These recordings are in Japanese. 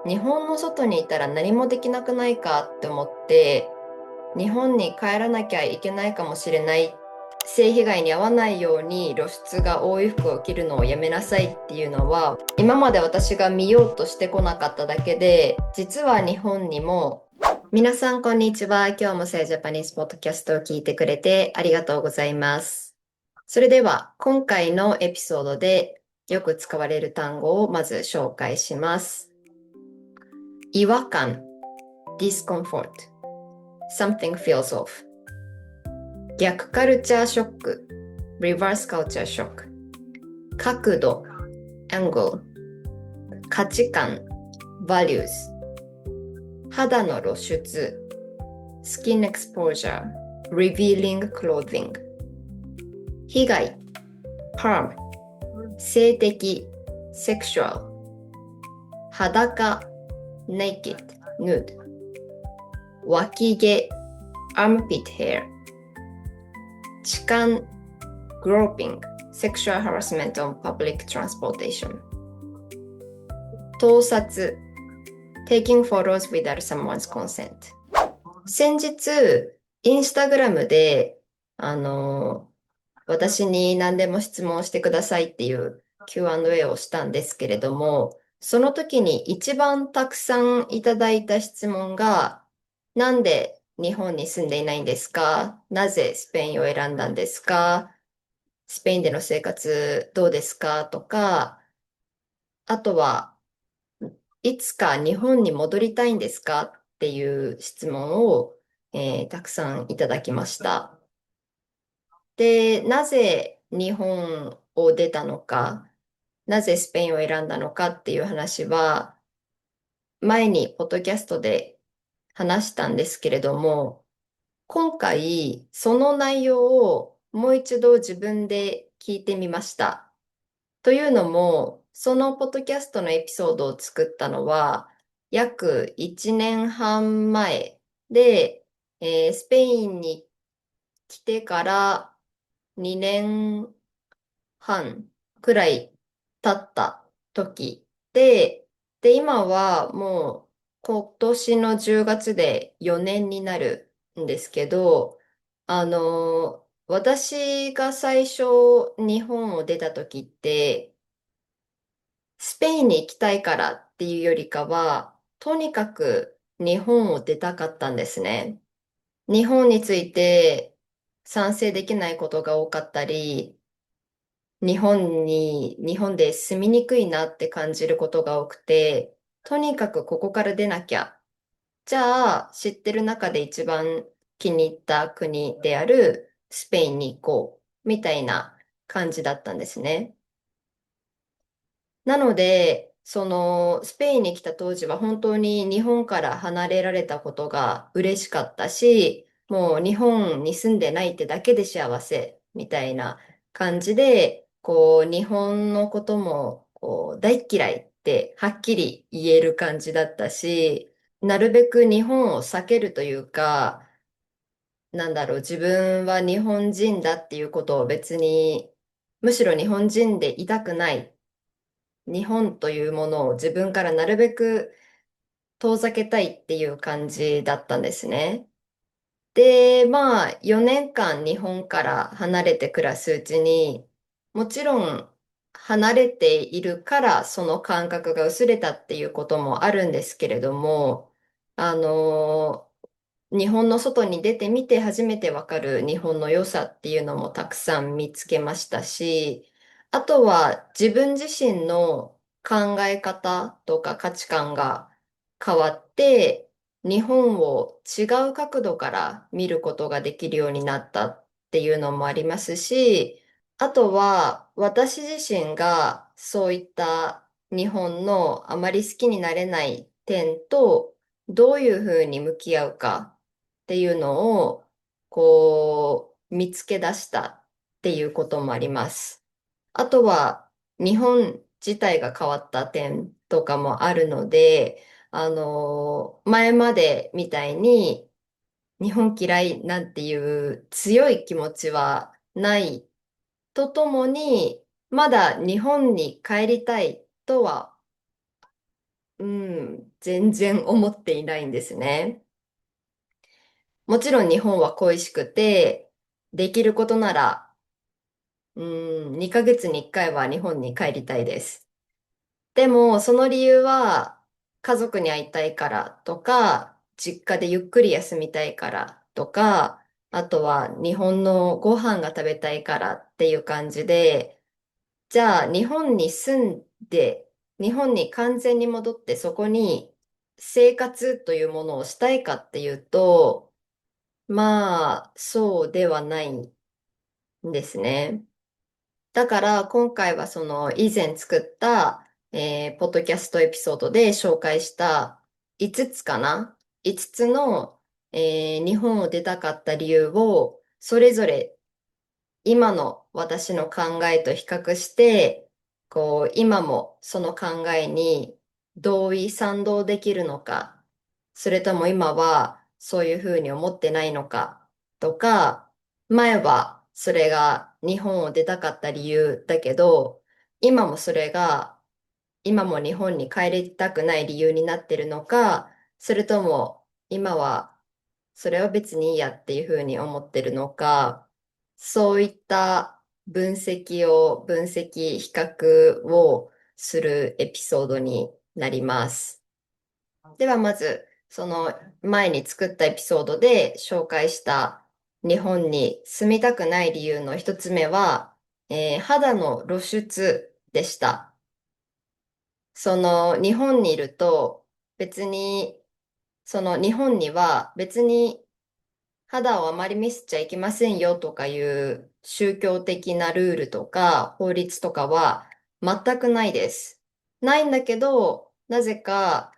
日本の外にいたら何もできなくないかって思って、日本に帰らなきゃいけないかもしれない、性被害に遭わないように露出が多い服を着るのをやめなさいっていうのは、今まで私が見ようとしてこなかっただけで、実は日本にも、皆さんこんにちは。今日もセイジャパニーズポッドキャストを聞いてくれてありがとうございます。それでは今回のエピソードでよく使われる単語をまず紹介します。違和感 discomfort something feels off 逆カルチャーショック reverse culture shock 角度 angle 価値観 values 肌の露出 skin exposure revealing clothing 被害 harm 性的 sexual 裸 naked nude 脇毛 armpit hair 痴漢 groping sexual harassment on public transportation 盗撮 taking photos without someone's consent 先日インスタグラムで私に何でも質問してくださいっていう Q&A をしたんですけれども、その時に一番たくさんいただいた質問が、なんで日本に住んでいないんですか？なぜスペインを選んだんですか？スペインでの生活どうですか？とか、あとは、いつか日本に戻りたいんですかっていう質問を、たくさんいただきました。で、なぜ日本を出たのか、なぜスペインを選んだのかっていう話は、前にポッドキャストで話したんですけれども、今回その内容をもう一度自分で聞いてみました。というのも、そのポッドキャストのエピソードを作ったのは、約1年半前で、スペインに来てから2年半くらい経った時今はもう今年の10月で4年になるんですけど、私が最初日本を出た時って、スペインに行きたいからっていうよりかは、とにかく日本を出たかったんですね。日本について賛成できないことが多かったり、日本で住みにくいなって感じることが多くて、とにかくここから出なきゃ。じゃあ、知ってる中で一番気に入った国であるスペインに行こう、みたいな感じだったんですね。なので、そのスペインに来た当時は本当に日本から離れられたことが嬉しかったし、もう日本に住んでないってだけで幸せみたいな感じで、こう日本のこともこう大っ嫌いってはっきり言える感じだったし、なるべく日本を避けるというか、自分は日本人だっていうことを別に、むしろ日本人でいたくない。日本というものを自分からなるべく遠ざけたいっていう感じだったんですね。で、まあ、4年間日本から離れて暮らすうちに、もちろん離れているからその感覚が薄れたっていうこともあるんですけれども、あの、日本の外に出てみて初めてわかる日本の良さっていうのもたくさん見つけましたし、あとは自分自身の考え方とか価値観が変わって、日本を違う角度から見ることができるようになったっていうのもありますし、あとは私自身がそういった日本のあまり好きになれない点とどういうふうに向き合うかっていうのを見つけ出したっていうこともあります。あとは日本自体が変わった点とかもあるので、前までみたいに日本嫌いなんていう強い気持ちはないとともに、まだ日本に帰りたいとはうん、全然思っていないんですね。もちろん日本は恋しくて、できることなら、2ヶ月に1回は日本に帰りたいです。でも、その理由は、家族に会いたいからとか、実家でゆっくり休みたいからとか、あとは日本のご飯が食べたいからっていう感じで、じゃあ日本に住んで、日本に完全に戻ってそこに生活というものをしたいかっていうと、まあ、そうではないんですね。だから今回はその以前作った、ポッドキャストエピソードで紹介した5つかな？ 5 つの、日本を出たかった理由をそれぞれ今の私の考えと比較して、こう今もその考えに同意賛同できるのか、それとも今はそういうふうに思ってないのかとか、前はそれが日本を出たかった理由だけど、今もそれが今も日本に帰りたくない理由になってるのか、それとも今はそれは別にいいやっていうふうに思ってるのか、そういった分析、比較をするエピソードになります。ではまず、その前に作ったエピソードで紹介した日本に住みたくない理由の一つ目は、肌の露出でした。その日本にいると別に、その日本には別に肌をあまり見せちゃいけませんよとかいう宗教的なルールとか法律とかは全くないです。ないんだけど、なぜか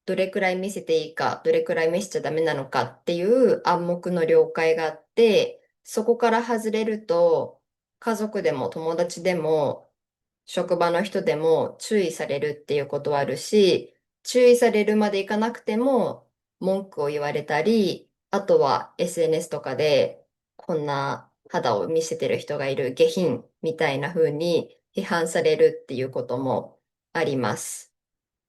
どれくらい見せていいか、どれくらい見せちゃダメなのかっていう暗黙の了解があって、そこから外れると家族でも友達でも職場の人でも注意されるっていうことはあるし、注意されるまでいかなくても文句を言われたり、あとは SNS とかでこんな肌を見せてる人がいる下品みたいな風に批判されるっていうこともあります。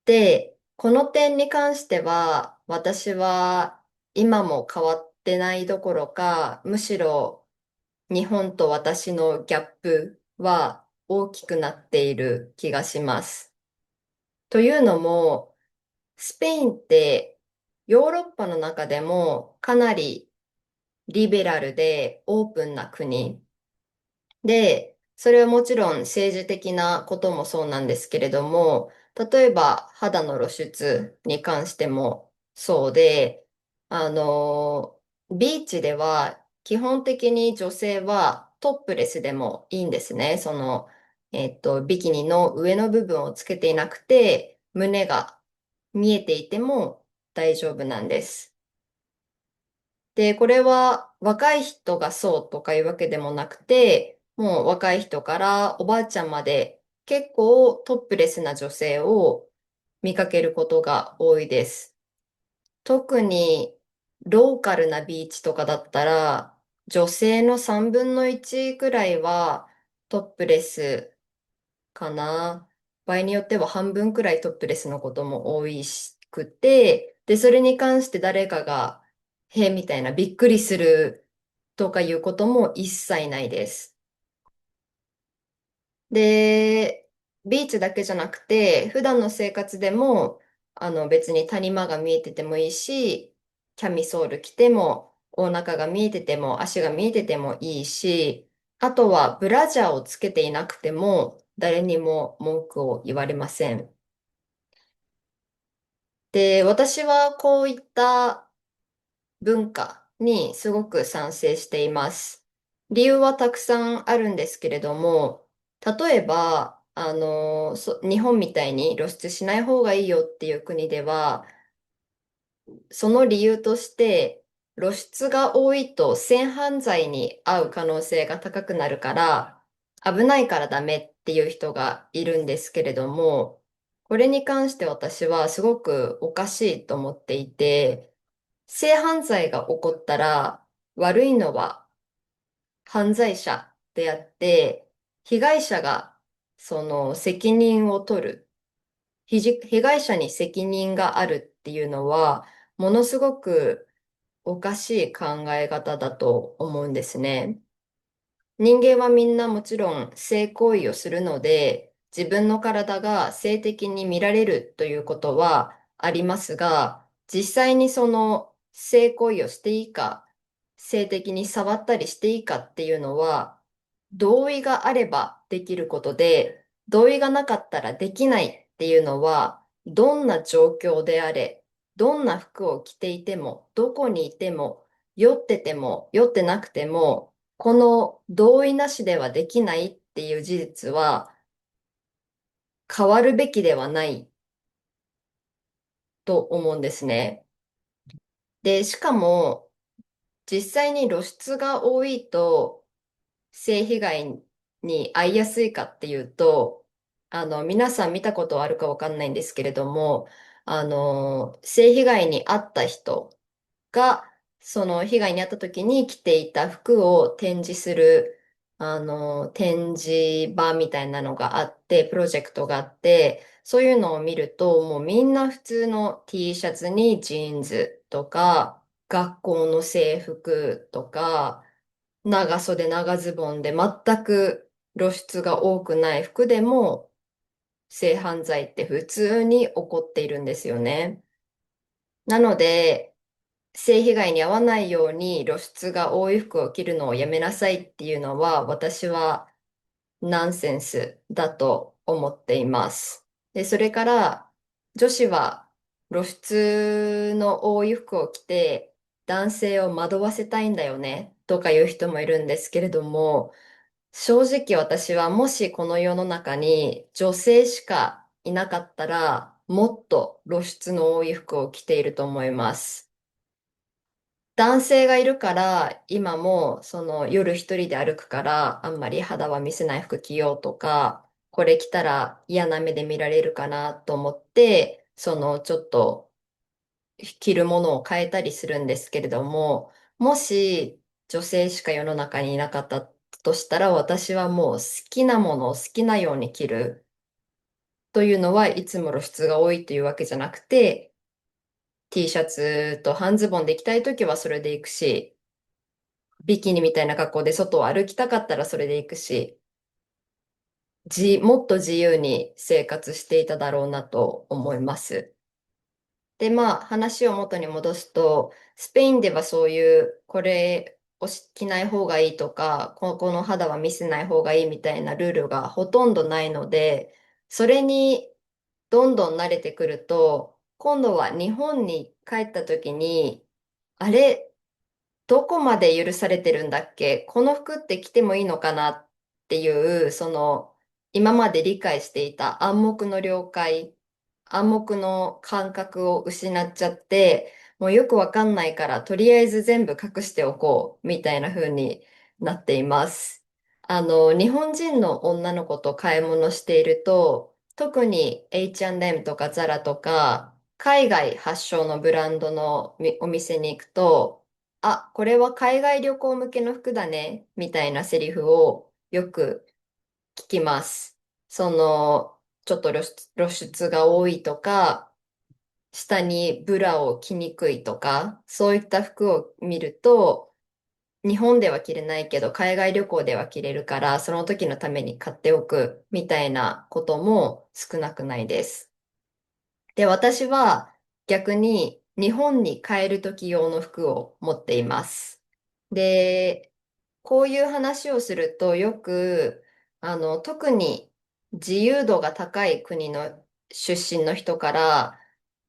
で、この点に関しては私は今も変わってないどころか、むしろ日本と私のギャップは大きくなっている気がします。というのも、スペインってヨーロッパの中でもかなりリベラルでオープンな国で、それはもちろん政治的なこともそうなんですけれども、例えば肌の露出に関してもそうで、ビーチでは基本的に女性はトップレスでもいいんですね。その、ビキニの上の部分をつけていなくて、胸が見えていても大丈夫なんです。で、これは若い人がそうとかいうわけでもなくて、もう若い人からおばあちゃんまで結構トップレスな女性を見かけることが多いです。特にローカルなビーチとかだったら、女性の3分の1くらいはトップレスかな。場合によっては半分くらいトップレスのことも多いしくて、で、それに関して誰かが、へみたいなびっくりするとかいうことも一切ないです。で、ビーチだけじゃなくて、普段の生活でも、別に谷間が見えててもいいし、キャミソール着ても、お腹が見えてても、足が見えててもいいし、あとはブラジャーをつけていなくても、誰にも文句を言われません。で、私はこういった文化にすごく賛成しています。理由はたくさんあるんですけれども、例えば、日本みたいに露出しない方がいいよっていう国では、その理由として、露出が多いと性犯罪に遭う可能性が高くなるから、危ないからダメっていう人がいるんですけれども、これに関して私はすごくおかしいと思っていて、性犯罪が起こったら悪いのは犯罪者であって、被害者がその責任を取る。被害者に責任があるっていうのは、ものすごくおかしい考え方だと思うんですね。人間はみんなもちろん性行為をするので、自分の体が性的に見られるということはありますが、実際にその性行為をしていいか、性的に触ったりしていいかっていうのは、同意があればできることで、同意がなかったらできないっていうのは、どんな状況であれ、どんな服を着ていても、どこにいても、酔ってても、酔ってなくても、この同意なしではできないっていう事実は変わるべきではないと思うんですね。で、しかも実際に露出が多いと性被害に遭いやすいかっていうと、皆さん見たことあるかわかんないんですけれども、性被害に遭った人が、その被害に遭った時に着ていた服を展示する、展示場みたいなのがあって、プロジェクトがあって、そういうのを見ると、もうみんな普通の T シャツにジーンズとか、学校の制服とか、長袖長ズボンで全く露出が多くない服でも、性犯罪って普通に起こっているんですよね。なので、性被害に遭わないように露出が多い服を着るのをやめなさいっていうのは私はナンセンスだと思っています。で、それから女子は露出の多い服を着て男性を惑わせたいんだよねとかいう人もいるんですけれども、正直私はもしこの世の中に女性しかいなかったらもっと露出の多い服を着ていると思います。男性がいるから、今もその夜一人で歩くから、あんまり肌は見せない服着ようとか、これ着たら嫌な目で見られるかなと思って、そのちょっと着るものを変えたりするんですけれども、もし女性しか世の中にいなかったとしたら、私はもう好きなものを好きなように着るというのはいつも露出が多いというわけじゃなくて、T シャツと半ズボンで行きたいときはそれで行くし、ビキニみたいな格好で外を歩きたかったらそれで行くし、もっと自由に生活していただろうなと思います。で、まあ話を元に戻すと、スペインではそういう、これを着ない方がいいとか、この肌は見せない方がいいみたいなルールがほとんどないので、それにどんどん慣れてくると、今度は日本に帰った時に、あれ、どこまで許されてるんだっけ、この服って着てもいいのかなっていう、その、今まで理解していた暗黙の了解、暗黙の感覚を失っちゃって、もうよくわかんないから、とりあえず全部隠しておこう、みたいな風になっています。日本人の女の子と買い物していると、特に H&M とか Zara とか、海外発祥のブランドのお店に行くと、あ、これは海外旅行向けの服だね、みたいなセリフをよく聞きます。その、ちょっと露出が多いとか、下にブラを着にくいとか、そういった服を見ると、日本では着れないけど、海外旅行では着れるから、その時のために買っておく、みたいなことも少なくないです。で、私は逆に日本に帰る時用の服を持っています。で、こういう話をするとよく、特に自由度が高い国の出身の人から、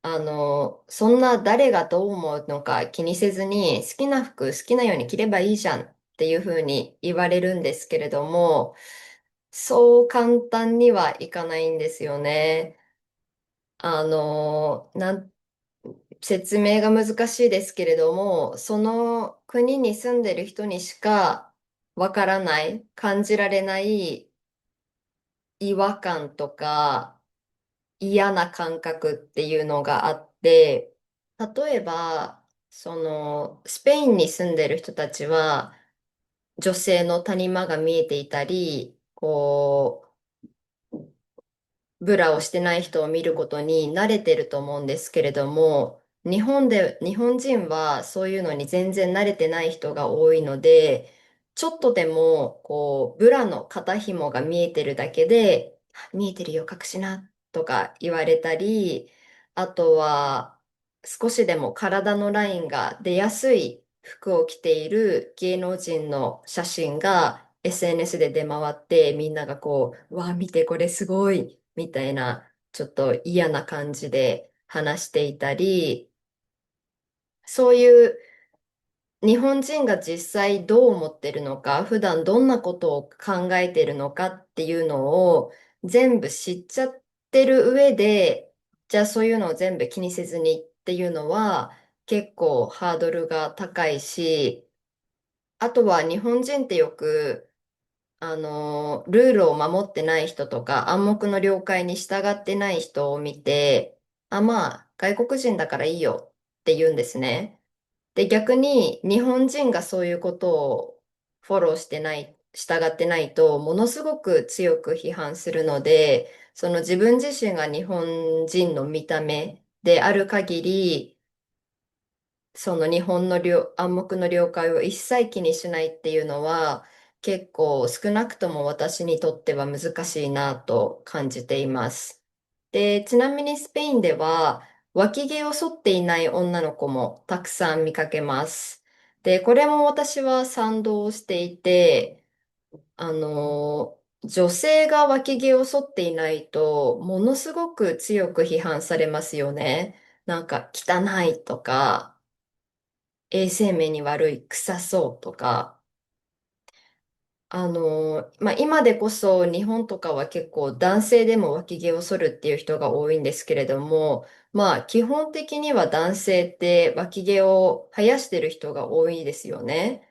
そんな誰がどう思うのか気にせずに好きな服好きなように着ればいいじゃんっていうふうに言われるんですけれども、そう簡単にはいかないんですよね。あの、なん説明が難しいですけれども、その国に住んでる人にしかわからない、感じられない違和感とか嫌な感覚っていうのがあって、例えば、そのスペインに住んでる人たちは女性の谷間が見えていたり、こう、ブラをしてない人を見ることに慣れてると思うんですけれども、日本人はそういうのに全然慣れてない人が多いので、ちょっとでも、こう、ブラの肩紐が見えてるだけで、あ見えてるよ、隠しな、とか言われたり、あとは、少しでも体のラインが出やすい服を着ている芸能人の写真が SNS で出回って、みんながこう、わあ、見て、これすごい、みたいな、ちょっと嫌な感じで話していたり、そういう日本人が実際どう思ってるのか、普段どんなことを考えてるのかっていうのを全部知っちゃってる上で、じゃあそういうのを全部気にせずにっていうのは結構ハードルが高いし、あとは日本人ってよくルールを守ってない人とか、暗黙の了解に従ってない人を見て、あ、まあ、外国人だからいいよって言うんですね。で、逆に日本人がそういうことをフォローしてない、従ってないと、ものすごく強く批判するので、その自分自身が日本人の見た目である限り、その日本の暗黙の了解を一切気にしないっていうのは結構少なくとも私にとっては難しいなと感じています。で、ちなみにスペインでは脇毛を剃っていない女の子もたくさん見かけます。で、これも私は賛同していて、女性が脇毛を剃っていないとものすごく強く批判されますよね。なんか汚いとか、衛生面に悪い、臭そうとか、まあ、今でこそ日本とかは結構男性でも脇毛を剃るっていう人が多いんですけれども、まあ基本的には男性って脇毛を生やしてる人が多いですよね。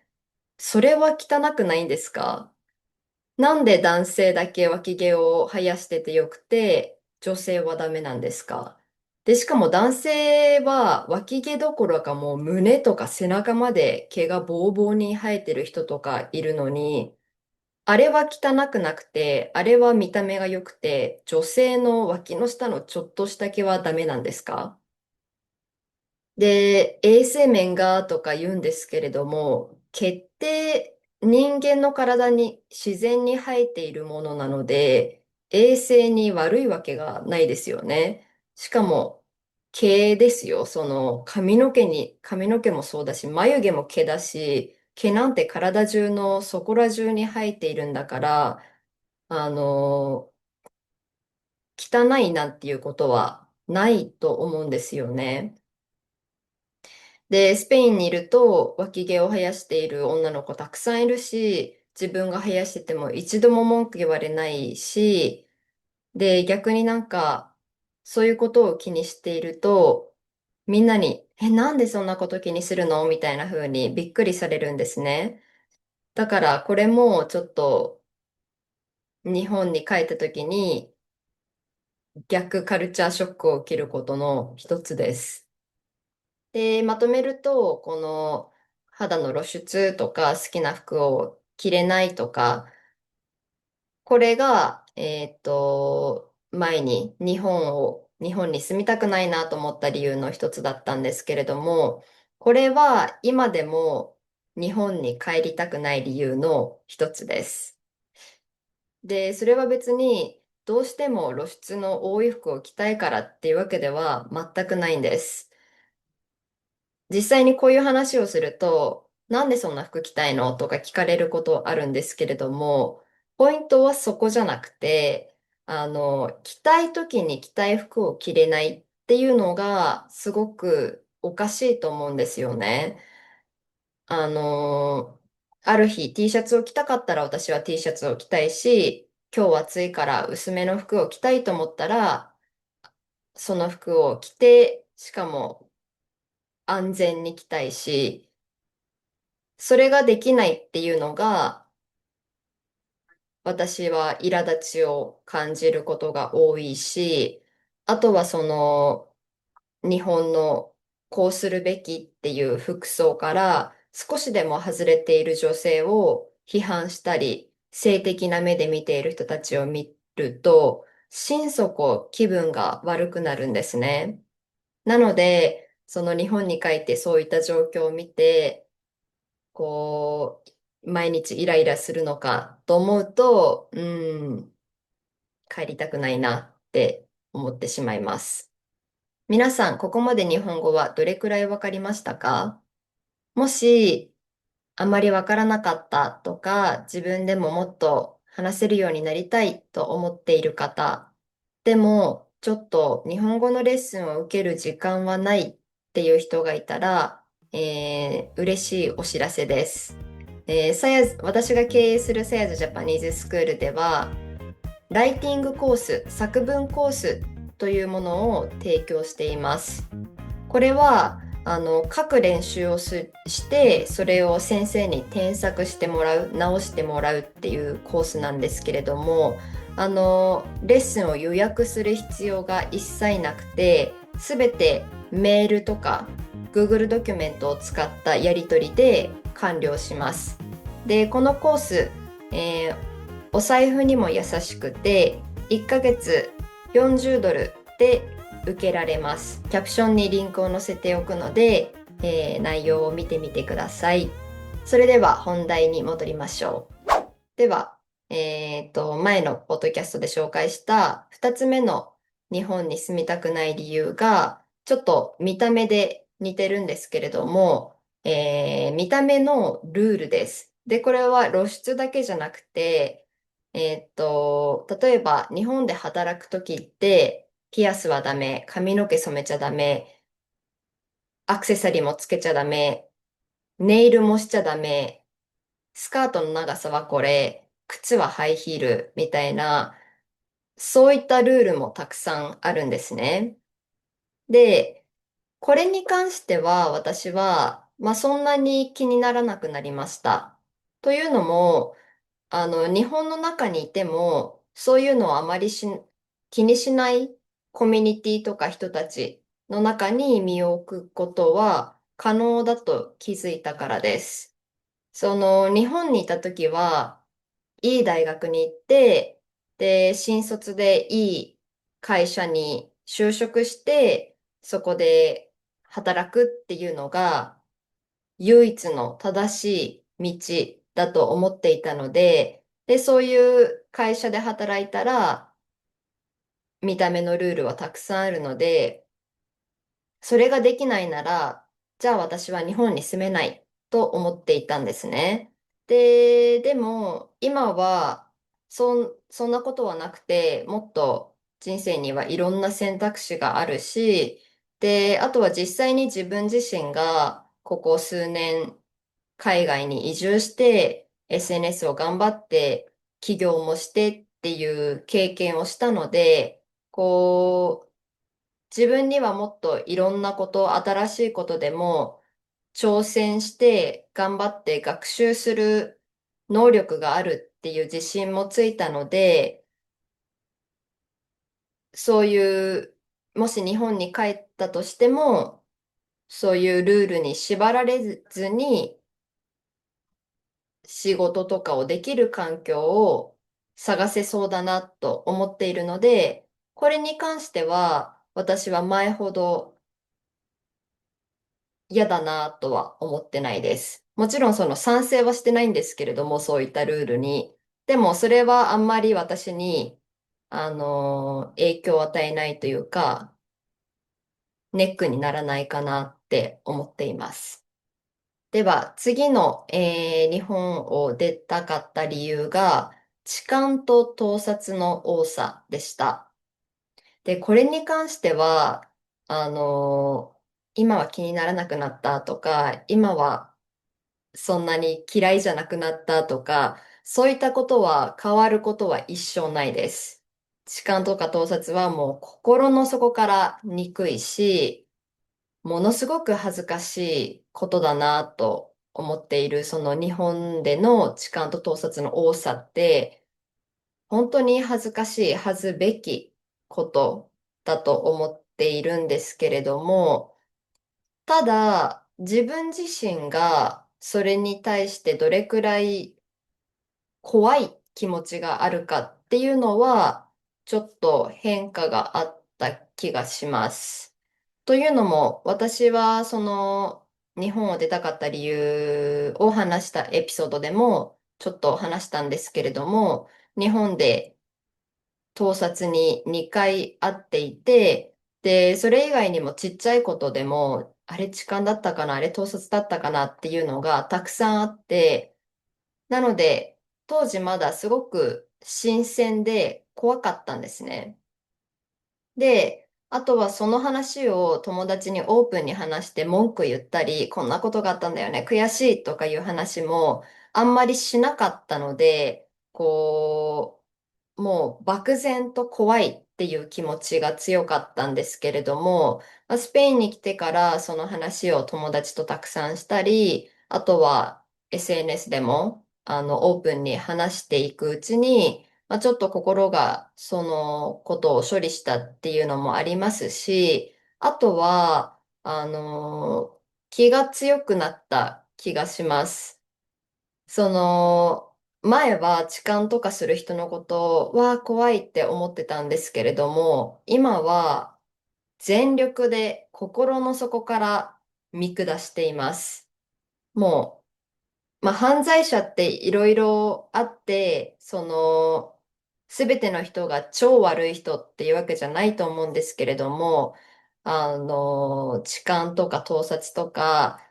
それは汚くないんですか？なんで男性だけ脇毛を生やしててよくて、女性はダメなんですか？で、しかも男性は脇毛どころかもう胸とか背中まで毛がボーボーに生えてる人とかいるのに、あれは汚くなくて、あれは見た目が良くて、女性の脇の下のちょっとした毛はダメなんですか？で、衛生面がとか言うんですけれども、毛って人間の体に自然に生えているものなので、衛生に悪いわけがないですよね。しかも、毛ですよ。その髪の毛もそうだし、眉毛も毛だし、毛なんて体中のそこら中に生えているんだから、あの、汚いなんていうことはないと思うんですよね。で、スペインにいると脇毛を生やしている女の子たくさんいるし、自分が生やしてても一度も文句言われないし、で、逆になんか、そういうことを気にしていると、みんなに、なんでそんなこと気にするのみたいな風にびっくりされるんですね。だから、これもちょっと日本に帰った時に逆カルチャーショックを受けることの一つです。で、まとめると、この肌の露出とか好きな服を着れないとか、これが、前に日本に住みたくないなと思った理由の一つだったんですけれども、これは今でも日本に帰りたくない理由の一つです。で、それは別にどうしても露出の多い服を着たいからっていうわけでは全くないんです。実際にこういう話をすると、なんでそんな服着たいのとか聞かれることあるんですけれども、ポイントはそこじゃなくて、着たい時に着たい服を着れないっていうのがすごくおかしいと思うんですよね。あの、ある日 T シャツを着たかったら私は T シャツを着たいし、今日暑いから薄めの服を着たいと思ったら、その服を着て、しかも安全に着たいし、それができないっていうのが、私は苛立ちを感じることが多いし、あとはその、日本のこうするべきっていう服装から少しでも外れている女性を批判したり、性的な目で見ている人たちを見ると、心底気分が悪くなるんですね。なので、その日本に帰ってそういった状況を見て、毎日イライラするのかと思うと、帰りたくないなって思ってしまいます。皆さん、ここまで日本語はどれくらいわかりましたか？もし、あまりわからなかったとか、自分でももっと話せるようになりたいと思っている方、でも、ちょっと日本語のレッスンを受ける時間はないっていう人がいたら、嬉しいお知らせです。私が経営するサヤズジャパニーズスクールでは、ライティングコース、作文コースというものを提供しています。これは書く練習をして、それを先生に添削してもらう、直してもらうっていうコースなんですけれども、レッスンを予約する必要が一切なくて、すべてメールとか Google ドキュメントを使ったやり取りで完了します。で、このコース、えーお財布にも優しくて、1ヶ月$40で受けられます。キャプションにリンクを載せておくので、内容を見てみてください。それでは本題に戻りましょう。では、前のポッドキャストで紹介した2つ目の日本に住みたくない理由が、ちょっと見た目で似てるんですけれども、見た目のルールです。で、これは露出だけじゃなくて、例えば日本で働くときって、ピアスはダメ、髪の毛染めちゃダメ、アクセサリーもつけちゃダメ、ネイルもしちゃダメ、スカートの長さはこれ、靴はハイヒールみたいな、そういったルールもたくさんあるんですね。で、これに関しては私は、まあそんなに気にならなくなりました。というのも、日本の中にいても、そういうのをあまり気にしないコミュニティとか人たちの中に身を置くことは可能だと気づいたからです。日本にいた時は、いい大学に行って、で、新卒でいい会社に就職して、そこで働くっていうのが、唯一の正しい道だと思っていたので、で、そういう会社で働いたら、見た目のルールはたくさんあるので、それができないなら、じゃあ私は日本に住めないと思っていたんですね。でも今はそんなことはなくて、もっと人生にはいろんな選択肢があるし、で、あとは実際に自分自身がここ数年海外に移住して SNS を頑張って起業もしてっていう経験をしたので、自分にはもっといろんなこと、新しいことでも挑戦して頑張って学習する能力があるっていう自信もついたので、そういう、もし日本に帰ったとしても、そういうルールに縛られずに仕事とかをできる環境を探せそうだなと思っているので、これに関しては私は前ほど嫌だなとは思ってないです。もちろんその賛成はしてないんですけれども、そういったルールに。でもそれはあんまり私に、影響を与えないというか、ネックにならないかなって思っています。では次の、日本を出たかった理由が、痴漢と盗撮の多さでした。で、これに関しては、今は気にならなくなったとか、今はそんなに嫌いじゃなくなったとか、そういったことは変わることは一生ないです。痴漢とか盗撮はもう心の底から憎いし、ものすごく恥ずかしいことだなと思っている、その日本での痴漢と盗撮の多さって、本当に恥ずかしい、恥ずべきことだと思っているんですけれども、ただ、自分自身がそれに対してどれくらい怖い気持ちがあるかっていうのは、ちょっと変化があった気がします。というのも、私は日本を出たかった理由を話したエピソードでもちょっと話したんですけれども、日本で盗撮に2回会っていて、で、それ以外にもちっちゃいことでも、あれ痴漢だったかな、あれ盗撮だったかなっていうのがたくさんあって、なので、当時まだすごく新鮮で怖かったんですね。で、あとはその話を友達にオープンに話して文句言ったり、こんなことがあったんだよね、悔しいとかいう話もあんまりしなかったので、もう漠然と怖いっていう気持ちが強かったんですけれども、スペインに来てからその話を友達とたくさんしたり、あとは SNS でもオープンに話していくうちに、ちょっと心がそのことを処理したっていうのもありますし、あとは、気が強くなった気がします。前は痴漢とかする人のことは怖いって思ってたんですけれども、今は全力で心の底から見下しています。も犯罪者っていろいろあって、すべての人が超悪い人っていうわけじゃないと思うんですけれども、痴漢とか盗撮とか、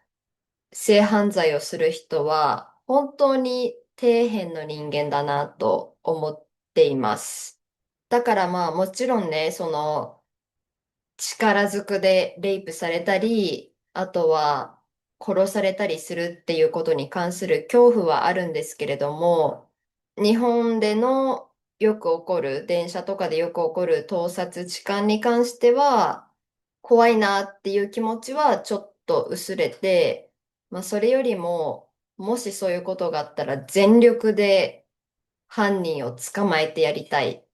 性犯罪をする人は、本当に底辺の人間だなと思っています。だからもちろんね、力ずくでレイプされたり、あとは殺されたりするっていうことに関する恐怖はあるんですけれども、日本でのよく起こる、電車とかでよく起こる盗撮痴漢に関しては、怖いなっていう気持ちはちょっと薄れて、それよりも、もしそういうことがあったら全力で犯人を捕まえてやりたいっ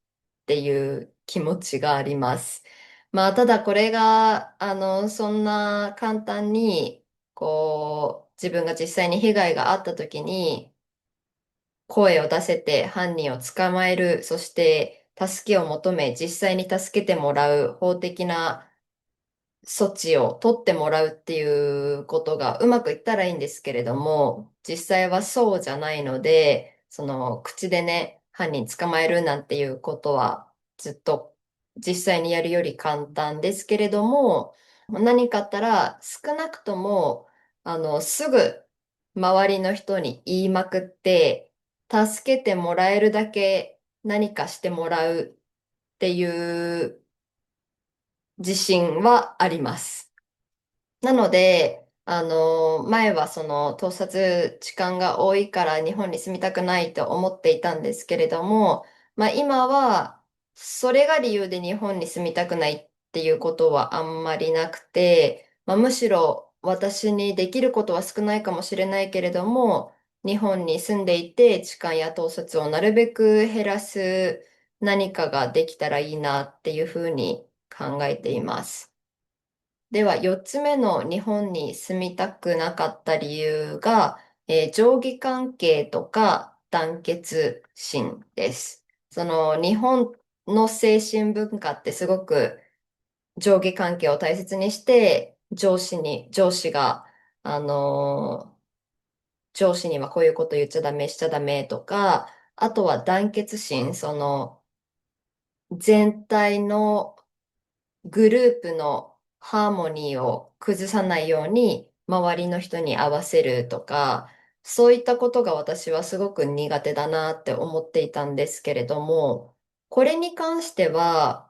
ていう気持ちがあります。ただこれが、そんな簡単に、自分が実際に被害があった時に、声を出せて犯人を捕まえる、そして助けを求め、実際に助けてもらう法的な措置を取ってもらうっていうことがうまくいったらいいんですけれども、実際はそうじゃないので、口でね、犯人捕まえるなんていうことはずっと実際にやるより簡単ですけれども、何かあったら少なくとも、すぐ周りの人に言いまくって、助けてもらえるだけ何かしてもらうっていう自信はあります。なので、前はその盗撮痴漢が多いから日本に住みたくないと思っていたんですけれども、今はそれが理由で日本に住みたくないっていうことはあんまりなくて、むしろ私にできることは少ないかもしれないけれども、日本に住んでいて痴漢や盗撮をなるべく減らす何かができたらいいなっていうふうに考えています。では、4つ目の日本に住みたくなかった理由が、上下関係とか団結心です。日本の精神文化ってすごく上下関係を大切にして、上司が、あの上司にはこういうこと言っちゃダメ、しちゃダメとか、あとは団結心、全体のグループのハーモニーを崩さないように周りの人に合わせるとか、そういったことが私はすごく苦手だなって思っていたんですけれども、これに関しては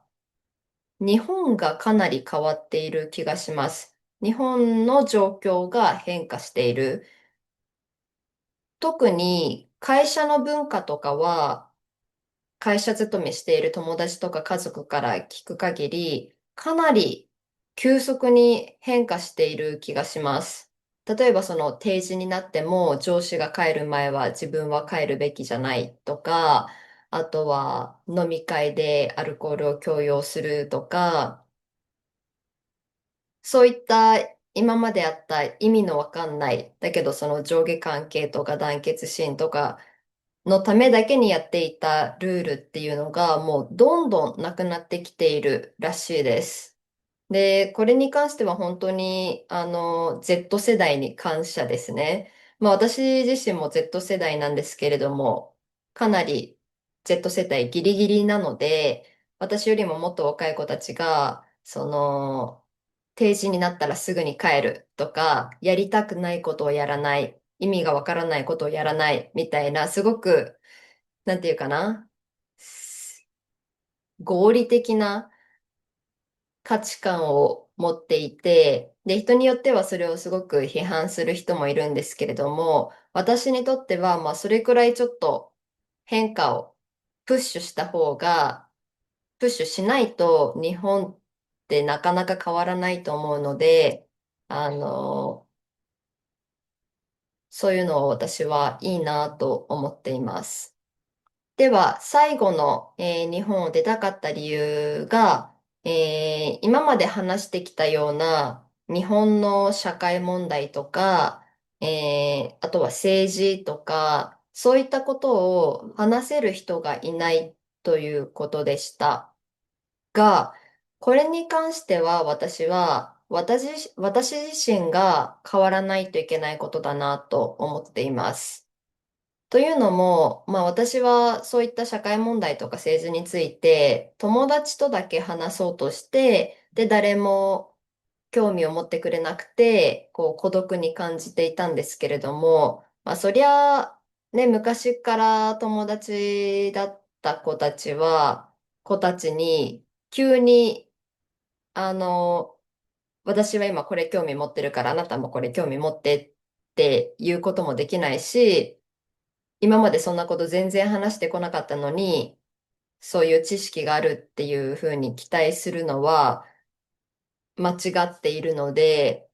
日本がかなり変わっている気がします。日本の状況が変化している。特に会社の文化とかは会社勤めしている友達とか家族から聞く限り、かなり急速に変化している気がします。例えば定時になっても上司が帰る前は自分は帰るべきじゃないとか、あとは飲み会でアルコールを強要するとか、そういった今まであった意味のわかんない、だけどその上下関係とか団結心とかのためだけにやっていたルールっていうのがもうどんどんなくなってきているらしいです。で、これに関しては本当に、Z 世代に感謝ですね。まあ私自身も Z 世代なんですけれども、かなり Z 世代ギリギリなので、私よりももっと若い子たちが、定時になったらすぐに帰るとか、やりたくないことをやらない、意味がわからないことをやらないみたいな、すごく、なんていうかな、合理的な価値観を持っていて、で、人によってはそれをすごく批判する人もいるんですけれども、私にとっては、まあ、それくらいちょっと変化をプッシュした方が、プッシュしないと日本ってなかなか変わらないと思うので、あの、そういうのを私はいいなと思っています。では、最後の、日本を出たかった理由が、今まで話してきたような日本の社会問題とか、あとは政治とか、そういったことを話せる人がいないということでしたが、これに関しては私自身が変わらないといけないことだなと思っています。というのも、まあ私はそういった社会問題とか政治について友達とだけ話そうとして、で、誰も興味を持ってくれなくて、こう孤独に感じていたんですけれども、まあそりゃ、ね、昔から友達だった子たちに急に、あの、私は今これ興味持ってるからあなたもこれ興味持ってっていうこともできないし、今までそんなこと全然話してこなかったのに、そういう知識があるっていうふうに期待するのは間違っているので、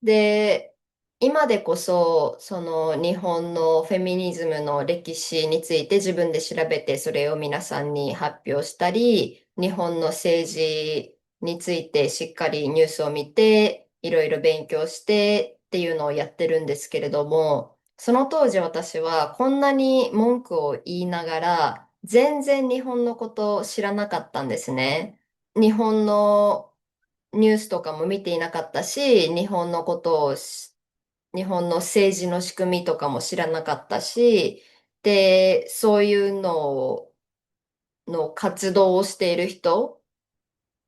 で、今でこそ、その日本のフェミニズムの歴史について自分で調べてそれを皆さんに発表したり、日本の政治についてしっかりニュースを見て、いろいろ勉強してっていうのをやってるんですけれども、その当時私はこんなに文句を言いながら、全然日本のことを知らなかったんですね。日本のニュースとかも見ていなかったし、日本の政治の仕組みとかも知らなかったし、で、そういうの活動をしている人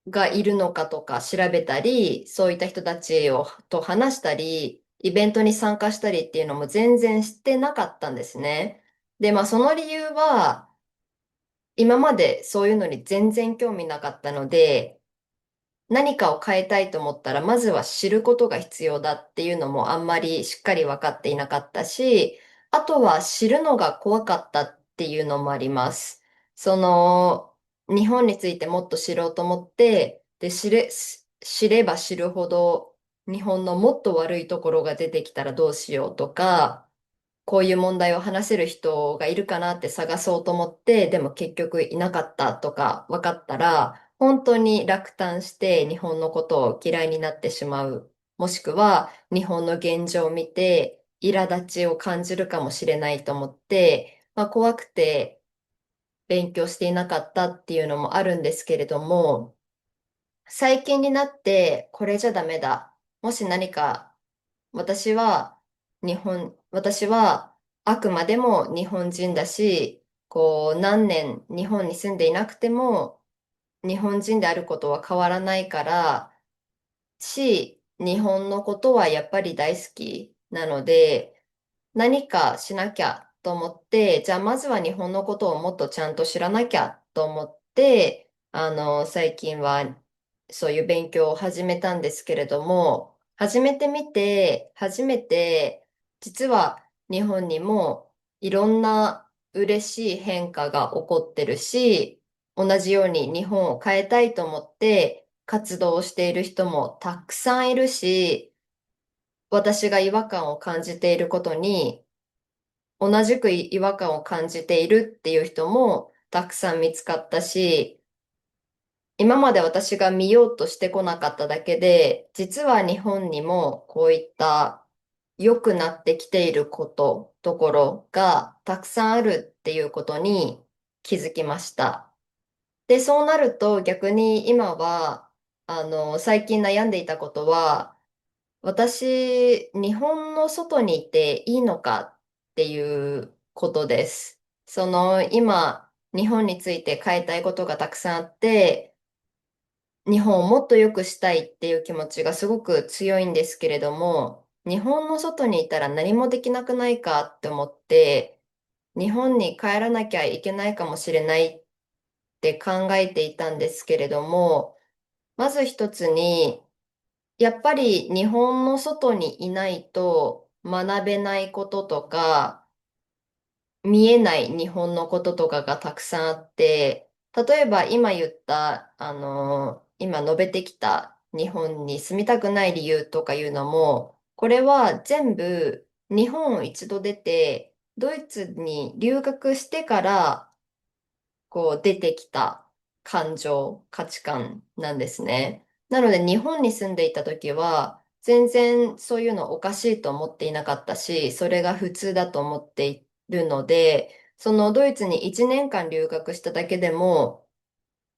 がいるのかとか調べたり、そういった人たちと話したり、イベントに参加したりっていうのも全然知ってなかったんですね。で、まあその理由は、今までそういうのに全然興味なかったので、何かを変えたいと思ったら、まずは知ることが必要だっていうのもあんまりしっかり分かっていなかったし、あとは知るのが怖かったっていうのもあります。日本についてもっと知ろうと思って、で、知れば知るほど、日本のもっと悪いところが出てきたらどうしようとか、こういう問題を話せる人がいるかなって探そうと思って、でも結局いなかったとか分かったら、本当に落胆して日本のことを嫌いになってしまう。もしくは日本の現状を見て苛立ちを感じるかもしれないと思って、まあ、怖くて勉強していなかったっていうのもあるんですけれども、最近になってこれじゃダメだ。もし何か私はあくまでも日本人だし、こう何年日本に住んでいなくても日本人であることは変わらないから日本のことはやっぱり大好きなので、何かしなきゃと思って、じゃあまずは日本のことをもっとちゃんと知らなきゃと思って、最近はそういう勉強を始めたんですけれども、始めてみて、初めて、実は日本にもいろんな嬉しい変化が起こってるし、同じように日本を変えたいと思って活動をしている人もたくさんいるし、私が違和感を感じていることに同じく違和感を感じているっていう人もたくさん見つかったし、今まで私が見ようとしてこなかっただけで、実は日本にもこういった良くなってきているところがたくさんあるっていうことに気づきました。で、そうなると逆に今は、最近悩んでいたことは、私、日本の外にいていいのかっていうことです。今、日本について変えたいことがたくさんあって、日本をもっと良くしたいっていう気持ちがすごく強いんですけれども、日本の外にいたら何もできなくないかって思って、日本に帰らなきゃいけないかもしれないって考えていたんですけれども、まず一つに、やっぱり日本の外にいないと学べないこととか、見えない日本のこととかがたくさんあって、例えば今言った、今述べてきた日本に住みたくない理由とかいうのも、これは全部日本を一度出て、ドイツに留学してからこう出てきた感情、価値観なんですね。なので日本に住んでいた時は全然そういうのおかしいと思っていなかったし、それが普通だと思っているので、そのドイツに1年間留学しただけでも、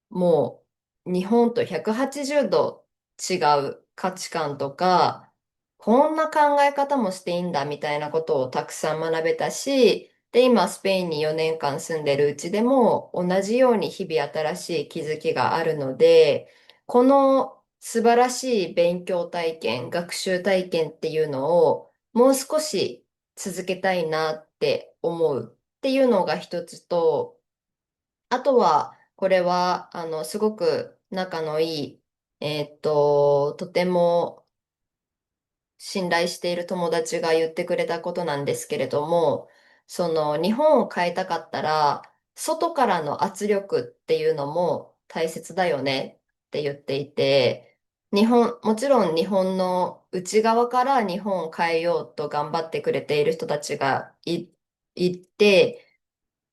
もう日本と180度違う価値観とか、こんな考え方もしていいんだみたいなことをたくさん学べたし、で、今スペインに4年間住んでるうちでも同じように日々新しい気づきがあるので、この素晴らしい勉強体験、学習体験っていうのをもう少し続けたいなって思うっていうのが一つと、あとは、これは、すごく仲のいい、とても信頼している友達が言ってくれたことなんですけれども、日本を変えたかったら、外からの圧力っていうのも大切だよねって言っていて、もちろん日本の内側から日本を変えようと頑張ってくれている人たちがいて、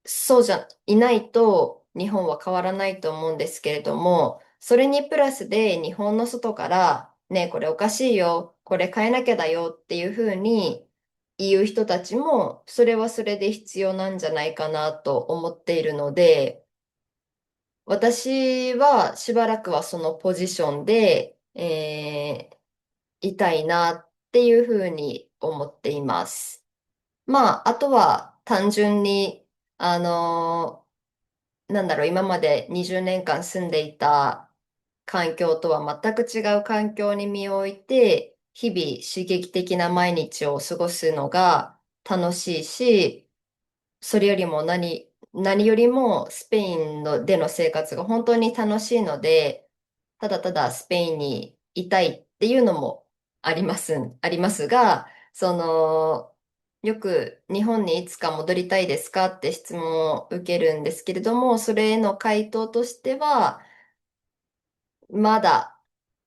そうじゃいないと日本は変わらないと思うんですけれども、それにプラスで日本の外からね、これおかしいよ、これ変えなきゃだよっていうふうに言う人たちも、それはそれで必要なんじゃないかなと思っているので、私はしばらくはそのポジションで、いたいなっていうふうに思っています。まあ、あとは単純に、あの今まで20年間住んでいた環境とは全く違う環境に身を置いて、日々刺激的な毎日を過ごすのが楽しいし、それよりも何よりもスペインでの生活が本当に楽しいので、ただただスペインにいたいっていうのもありますが、よく日本にいつか戻りたいですかって質問を受けるんですけれども、それへの回答としては、まだ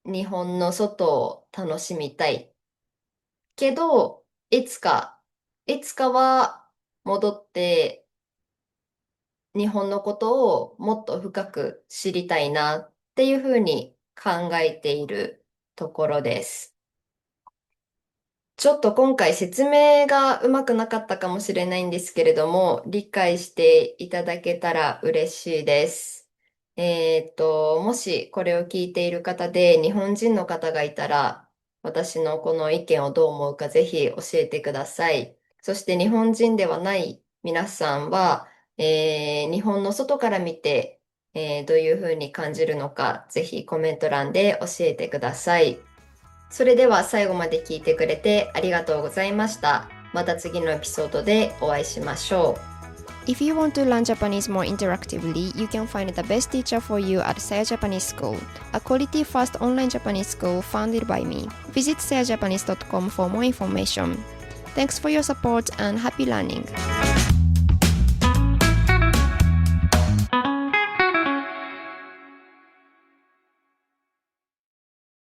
日本の外を楽しみたいけど、いつかは戻って日本のことをもっと深く知りたいなっていうふうに考えているところです。ちょっと今回説明がうまくなかったかもしれないんですけれども、理解していただけたら嬉しいです。もしこれを聞いている方で日本人の方がいたら、私のこの意見をどう思うかぜひ教えてください。そして日本人ではない皆さんは、日本の外から見て、どういうふうに感じるのか、ぜひコメント欄で教えてください。それでは最後まで聞いてくれてありがとうございました。また次のエピソードでお会いしましょう。If you want to learn Japanese more interactively, you can find the best teacher for you at Saya Japanese School, a quality fast online Japanese school founded by me. Visit sayajapanese.com for more information. Thanks for your support and happy learning!